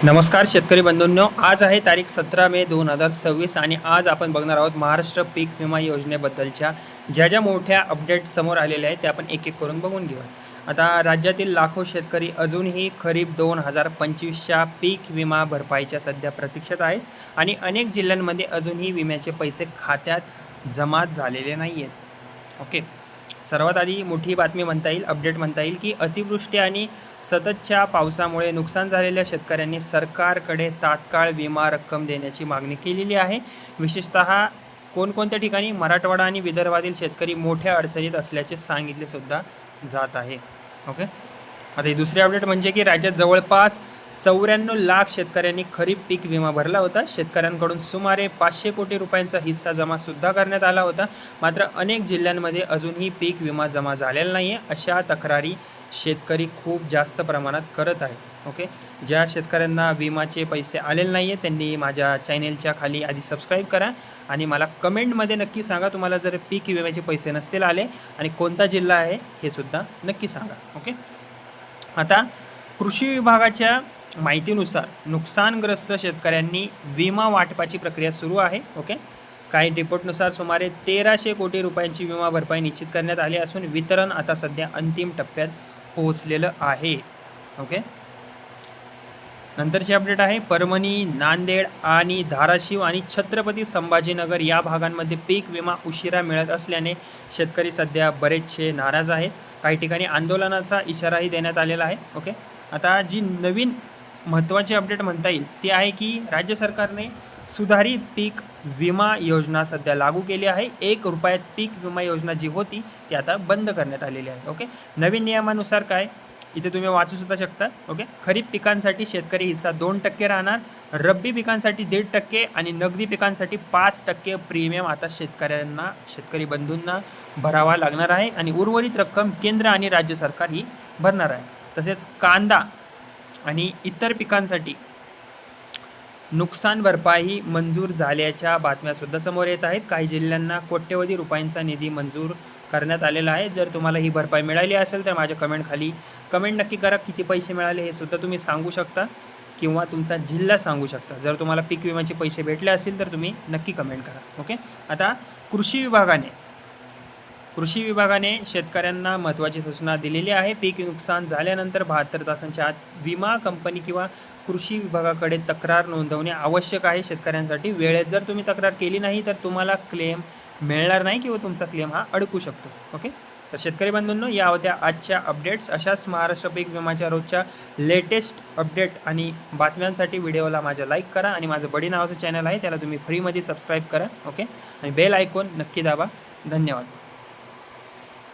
नमस्कार शेतकरी बंधूंनो, आज आहे तारीख 17 मे 2026 आणि आज आपण बघणार आहोत महाराष्ट्र पीक विमा योजनेबद्दलच्या ज्या मोठ्या अपडेट समोर आलेल्या आहेत त्या आपण एक एक करून बघून घेऊया। आता राज्यातील लाखो शेतकरी अजूनही खरीप 2025च्या पीक विमा भरपाईच्या सध्या प्रतीक्षेत आहेत आणि अनेक जिल्ह्यांमध्ये अजूनही विम्याचे पैसे खात्यात जमा झालेले नाही आहेत। ओके, सर्वात आधी मोठी बातमी म्हणता येईल, अपडेट म्हणता येईल की अतिवृष्टी आणि सततच्या पावसामुळे नुकसान झालेल्या शेतकऱ्यांनी सरकारकडे तात्काळ विमा रक्कम देण्याची मागणी केलेली आहे। विशेषतः कोणकोणत्या ठिकाणी मराठवाडा आणि विदर्भातील शेतकरी मोठ्या अडचणीत असल्याचे सांगितले सुद्धा जात आहे। ओके, आता ही दुसरी अपडेट म्हणजे की राज्यात जवळपास 94 लाख शेतकऱ्यांनी खरीप पीक विमा भरला होता। शेतकऱ्यांकडून सुमारे 500 कोटी रुपयांचा हिस्सा जमा सुद्धा करण्यात आला होता, मात्र अनेक जिल्ह्यांमध्ये अजूनही पीक विमा जमा झालेला नाही आहे। अशा तक्रारी शेतकरी खूप जास्त प्रमाणात करत आहेत। ओके, ज्या शेतकऱ्यांना विमाचे पैसे आलेले नाही आहे त्यांनी माझ्या चॅनेलच्या खाली आधी सबस्क्राईब करा आणि मला कमेंटमध्ये नक्की सांगा तुम्हाला जर पीक विम्याचे पैसे नसतील आले आणि कोणता जिल्हा आहे हे सुद्धा नक्की सांगा। ओके, आता कृषी विभागाच्या माहितीनुसार नुकसानग्रस्त शेतकऱ्यांनी विमा वाटपाची प्रक्रिया सुरू आहे। ओके, काही रिपोर्टनुसार सुमारे 1300 कोटी रुपयांची विमा भरपाई निश्चित करण्यात आली असून वितरण आता सध्या अंतिम टप्प्यात पोहोचलेलं आहे। ओके, नंतरची अपडेट आहे परभणी, नांदेड आणि धाराशिव आणि छत्रपती संभाजीनगर या भागांमध्ये पीक विमा उशिरा मिळत असल्याने शेतकरी सध्या बरेचसे नाराज आहेत। काही ठिकाणी आंदोलनाचा इशाराही देण्यात आलेला आहे। ओके, आता जी नवीन महत्त्वाची अपडेट म्हणता येईल ती आहे की राज्य सरकारने सुधारित पीक विमा योजना सध्या लागू केली आहे। 1 रुपयात पीक विमा योजना जी होती ती आता बंद करण्यात आलेली आहे। ओके, नवीन नियमानुसार काय इथे तुम्ही वाचू सुद्धा शकता। ओके, खरीप पिकांसाठी शेतकरी हिस्सा 2% राहणार, रब्बी पिकांसाठी 1.5% आणि नगदी पिकांसाठी 5% प्रीमियम आता शेतकरी बंधूंना भरावा लागणार आहे आणि उर्वरित रक्कम केंद्र आणि राज्य सरकार ही भरणार आहे। तसेच कांदा आणि इतर पिकांसाठी नुकसान भरपाई मंजूर झाल्याच्या बातम्या सुद्धा समोर येत आहेत। काही जिल्ह्यांना कोट्यवधी रुपयांचा निधी मंजूर करण्यात आलेला आहे। जर तुम्हाला ही भरपाई मिळाली असेल तर माझ्या कमेंट नक्की करा, किती पैसे मिळाले हे सुद्धा तुम्ही सांगू शकता किंवा तुमचा जिल्हा सांगू शकता। जर तुम्हाला पीक विम्याचे पैसे भेटले असतील तर तुम्ही नक्की कमेंट करा। ओके, आता कृषी विभागाने शेतकऱ्यांना महत्त्वाची सूचना दिलेली आहे। पीक नुकसान झाल्यानंतर 72 तासांच्या आत विमा कंपनी किंवा कृषी विभागाकडे तक्रार नोंदवणे आवश्यक आहे शेतकऱ्यांसाठी। वेळेत जर तुम्ही तक्रार केली नाही तर तुम्हाला क्लेम मिळणार नाही किंवा तुमचा क्लेम हा अडकू शकतो। ओके, तर शेतकरी बंधूंनो, या होत्या आजच्या अपडेट्स। अशाच महाराष्ट्र पीक विमाच्या रोजच्या लेटेस्ट अपडेट आणि बातम्यांसाठी व्हिडिओला माझ्या लाईक करा आणि माझं बडी नावाचं चॅनल आहे त्याला तुम्ही फ्रीमध्ये सबस्क्राईब करा। ओके, आणि बेल आयकॉन नक्की दाबा। धन्यवाद।